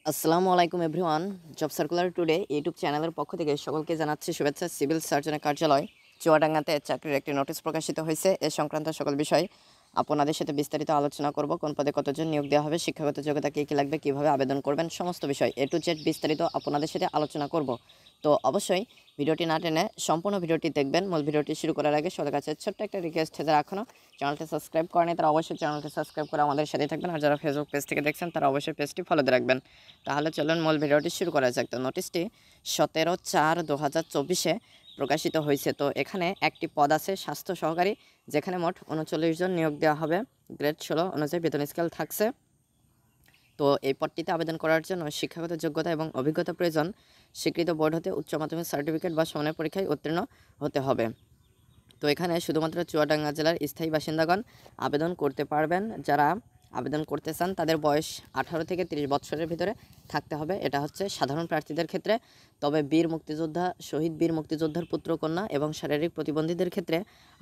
আসসালামু আলাইকুম everyone. Job circular today YouTube চ্যানেলের পক্ষ থেকে সকলকে জানাচ্ছি শুভেচ্ছা। সিভিল সার্জনের কার্যালয় চুয়াডাঙ্গাতে চাকরির একটি নোটিশ প্রকাশিত হয়েছে। এ সংক্রান্ত সকল বিষয় আপনাদের সাথে বিস্তারিত আলোচনা করব। কোন পদে কতজন নিয়োগ দেওয়া হবে, শিক্ষাগত যোগ্যতা কী কী লাগবে, কীভাবে আবেদন করবেন, সমস্ত বিষয় A to Z বিস্তারিত আপনাদের সাথে আলোচনা করব। তো অবশ্যই ভিডিওটি না টেনে সম্পূর্ণ ভিডিওটি দেখবেন। মূল ভিডিওটি শুরু করার আগে সবার কাছে ছোট্ট একটা রিকোয়েস্ট, যারা এখনও চ্যানেলটি সাবস্ক্রাইব করেনি তারা অবশ্যই চ্যানেলটি সাবস্ক্রাইব করে আমাদের সাথেই থাকবেন। আর যারা ফেসবুক পেজ থেকে দেখছেন তারা অবশ্যই পেজটি ফলোতে রাখবেন। তাহলে চলুন মূল ভিডিওটি শুরু করা যাক। তো নোটিশটি 17/4/2024 প্রকাশিত হয়েছে। তো এখানে একটি পদ আছে স্বাস্থ্য সহকারী, যেখানে মোট 39 জন নিয়োগ দেওয়া হবে। গ্রেড 16 অনুযায়ী বেতন স্কেল থাকছে। তো এই পদটিতে আবেদন করার জন্য শিক্ষাগত যোগ্যতা এবং অভিজ্ঞতা প্রয়োজন। স্বীকৃত বোর্ড হতে উচ্চ মাধ্যমিক সার্টিফিকেট বা সমানের পরীক্ষায় উত্তীর্ণ হতে হবে। তো এখানে শুধুমাত্র চুয়াডাঙ্গা জেলার স্থায়ী বাসিন্দাগণ আবেদন করতে পারবেন। যারা আবেদন করতে চান তাদের বয়স 18 থেকে 30 বৎসরের ভিতরে থাকতে হবে। এটা হচ্ছে সাধারণ প্রার্থীদের ক্ষেত্রে। তবে বীর মুক্তিযোদ্ধা, শহীদ বীর মুক্তিযোদ্ধার পুত্রকন্যা এবং শারীরিক প্রতিবন্ধীদের ক্ষেত্রে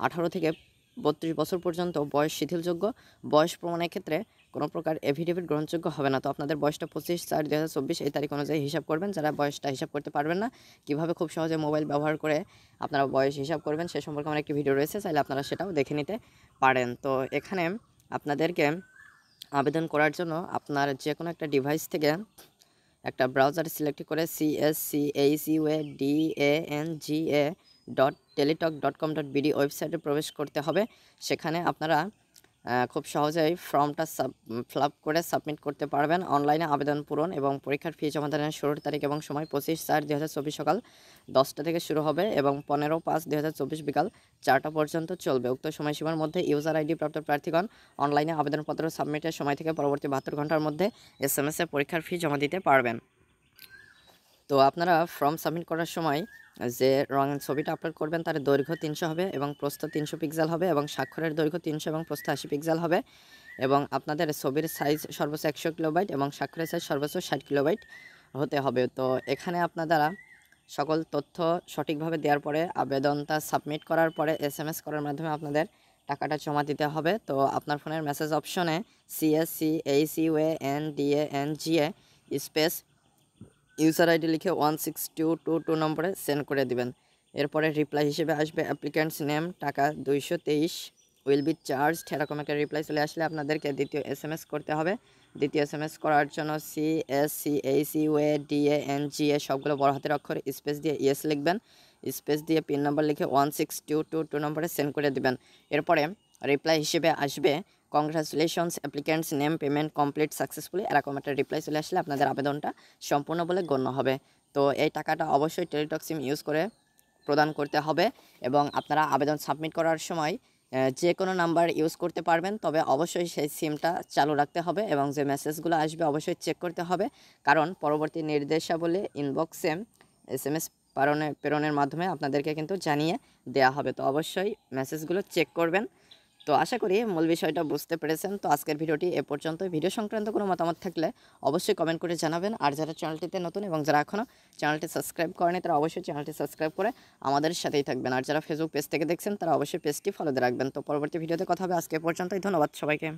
18 থেকে 32 বছর পর্যন্ত বয়স শিথিলযোগ্য। বয়স প্রমাণের ক্ষেত্রে কোনো প্রকার এফিডেভিট গ্রহণযোগ্য হবে না। তো আপনাদের বয়সটা 25/4/2024 এই তারিখ অনুযায়ী হিসাব করবেন। যারা বয়সটা হিসাব করতে পারবেন না, কীভাবে খুব সহজে মোবাইল ব্যবহার করে আপনারা বয়স হিসাব করবেন সে সম্পর্কে আমার একটি ভিডিও রয়েছে, চাইলে আপনারা সেটাও দেখে নিতে পারেন। তো এখানে আপনাদেরকে আবেদন করার জন্য আপনার যে কোনো একটা ডিভাইস থেকে একটা ব্রাউজার সিলেক্ট করে cscacua.danga.teletalk.com.bd ওয়েবসাইটে প্রবেশ করতে হবে। সেখানে আপনারা খুব সহজেই ফর্মটা ফিল আপ করে সাবমিট করতে পারবেন। অনলাইনে আবেদন পূরণ এবং পরীক্ষার ফি জমাদানের শুরুর তারিখ এবং সময় 25/4/2024 সকাল 10টা থেকে শুরু হবে এবং 15/5/2024 বিকাল 4টা পর্যন্ত চলবে। উক্ত সময়সীমার মধ্যে ইউজার আইডি প্রাপ্ত প্রার্থীগণ অনলাইনে আবেদনপত্র সাবমিটের সময় থেকে পরবর্তী 72 ঘন্টার মধ্যে SMS-এ পরীক্ষার ফি জমা দিতে পারবেন। তো আপনারা ফর্ম সাবমিট করার সময় যে রঙের ছবিটা আপলোড করবেন তার দৈর্ঘ্য 300 হবে এবং প্রস্থ 300 পিক্সেল হবে এবং স্বাক্ষরের দৈর্ঘ্য 300 এবং প্রস্থ 80 পিক্সেল হবে এবং আপনাদের ছবির সাইজ সর্বোচ্চ 100 কিলোবাইট এবং স্বাক্ষরের সাইজ সর্বোচ্চ 60 কিলোবাইট হতে হবে। তো এখানে আপনারা সকল তথ্য সঠিকভাবে দেওয়ার পরে আবেদনটা সাবমিট করার পরে SMS করার মাধ্যমে আপনাদের টাকাটা জমা দিতে হবে। তো আপনার ফোনের মেসেজ অপশনে CSCACUANDANGA স্পেস ইউজার আইডি লিখে 16222 নম্বরে সেন্ড করে দিবেন। এরপরে রিপ্লাই হিসেবে আসবে অ্যাপ্লিক্যান্টস নেম, টাকা 223 উইল বি চার্জড, এরকম একটা রিপ্লাই চলে আসলে আপনাদেরকে দ্বিতীয় SMS করতে হবে। দ্বিতীয় SMS করার জন্য CSCACUADANGA সবগুলো বড় হাতের অক্ষর স্পেস দিয়ে ইয়েস লিখবেন। স্পেস দিয়ে পিন নাম্বার লিখে 16222 নম্বরে সেন্ড করে দিবেন। এরপরে রিপ্লাই হিসেবে আসবে congratulations applicants name payment complete successfully, এরকম একটা রিপ্লাই চলে আসলে আপনাদের আবেদনটা সম্পূর্ণ বলে গণ্য হবে। তো এই টাকাটা অবশ্যই টেলিটক সিম ইউজ করে প্রদান করতে হবে এবং আপনারা আবেদন সাবমিট করার সময় যে কোনো নাম্বার ইউজ করতে পারবেন, তবে অবশ্যই সেই সিমটা চালু রাখতে হবে এবং যে মেসেজগুলো আসবে অবশ্যই চেক করতে হবে, কারণ পরবর্তী নির্দেশাবলী ইনবক্সে SMS প্রেরণের মাধ্যমে আপনাদেরকে কিন্তু জানিয়ে দেওয়া হবে। তো অবশ্যই মেসেজগুলো চেক করবেন। তো আশা করি মূল বিষয়টা বুঝতে পেরেছেন। তো আজকের ভিডিওটি এ পর্যন্ত। ভিডিও সংক্রান্ত কোনো মতামত থাকলে অবশ্যই কমেন্ট করে জানাবেন। আর যারা চ্যানেলটিতে নতুন এবং যারা এখনও চ্যানেলটি সাবস্ক্রাইব করেনি তারা অবশ্যই চ্যানেলটি সাবস্ক্রাইব করে আমাদের সাথেই থাকবেন। আর যারা ফেসবুক পেজ থেকে দেখছেন তারা অবশ্যই পেজটি ফলোতে রাখবেন। তো পরবর্তী ভিডিওতে কথা হবে। আজকে এ পর্যন্তই। ধন্যবাদ সবাইকে।